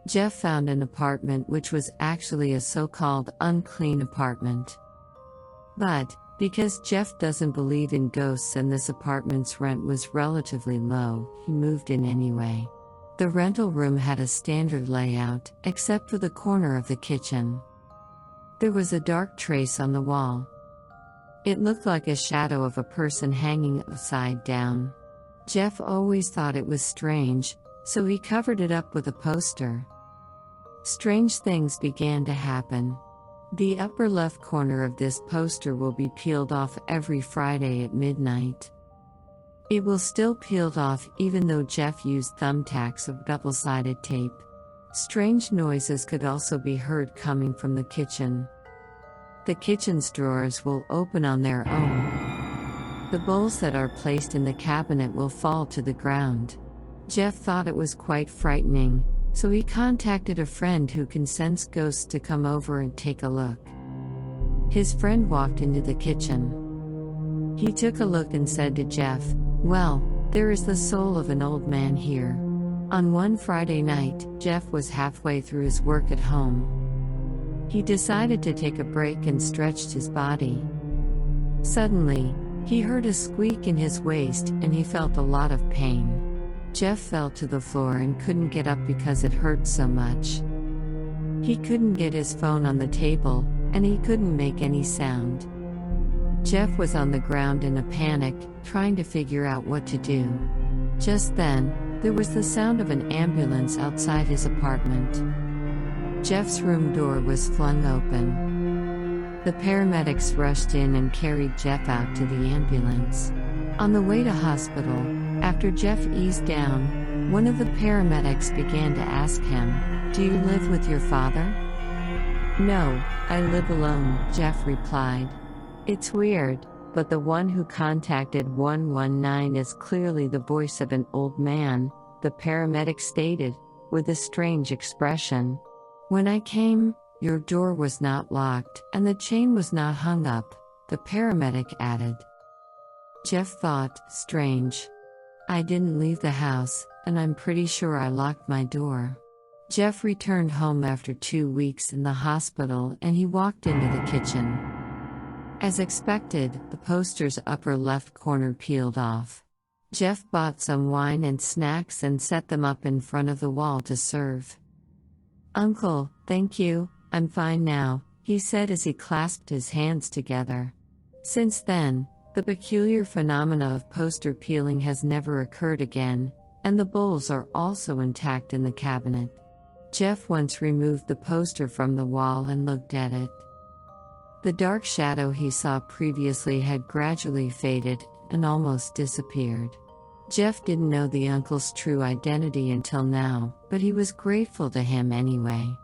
Jeff found an apartment which was actually a so-called unclean apartment. But, because Jeff doesn't believe in ghosts and this apartment's rent was relatively low, he moved in anyway. The rental room had a standard layout, except for the corner of the kitchen. There was a dark trace on the wall. It looked like a shadow of a person hanging upside down. Jeff always thought it was strange, so he covered it up with a poster. Strange things began to happen. The upper left corner of this poster will be peeled off every Friday at midnight. It will still peeled off even though Jeff used thumbtacks of double-sided tape. Strange noises could also be heard coming from the kitchen. The kitchen's drawers will open on their own. The bowls that are placed in the cabinet will fall to the ground. Jeff thought it was quite frightening, so he contacted a friend who can sense ghosts to come over and take a look. His friend walked into the kitchen. He took a look and said to Jeff, "Well, there is the soul of an old man here." On one Friday night, Jeff was halfway through his work at home. He decided to take a break and stretched his body. Suddenly, he heard a squeak in his waist and he felt a lot of pain. Jeff fell to the floor and couldn't get up because it hurt so much. He couldn't get his phone on the table, and he couldn't make any sound. Jeff was on the ground in a panic, trying to figure out what to do. Just then, there was the sound of an ambulance outside his apartment. Jeff's room door was flung open. The paramedics rushed in and carried Jeff out to the ambulance. On the way to hospital, after Jeff eased down, one of the paramedics began to ask him, "Do you live with your father?" "No, I live alone," Jeff replied. "It's weird, but the one who contacted 119 is clearly the voice of an old man," the paramedic stated, with a strange expression. "When I came, your door was not locked, and the chain was not hung up," the paramedic added. Jeff thought, strange. I didn't leave the house, and I'm pretty sure I locked my door. Jeff returned home after 2 weeks in the hospital and he walked into the kitchen. As expected, the poster's upper left corner peeled off. Jeff bought some wine and snacks and set them up in front of the wall to serve. "Uncle, thank you, I'm fine now," he said as he clasped his hands together. Since then, the peculiar phenomena of poster peeling has never occurred again, and the bowls are also intact in the cabinet. Jeff once removed the poster from the wall and looked at it. The dark shadow he saw previously had gradually faded and almost disappeared. Jeff didn't know the uncle's true identity until now, but he was grateful to him anyway.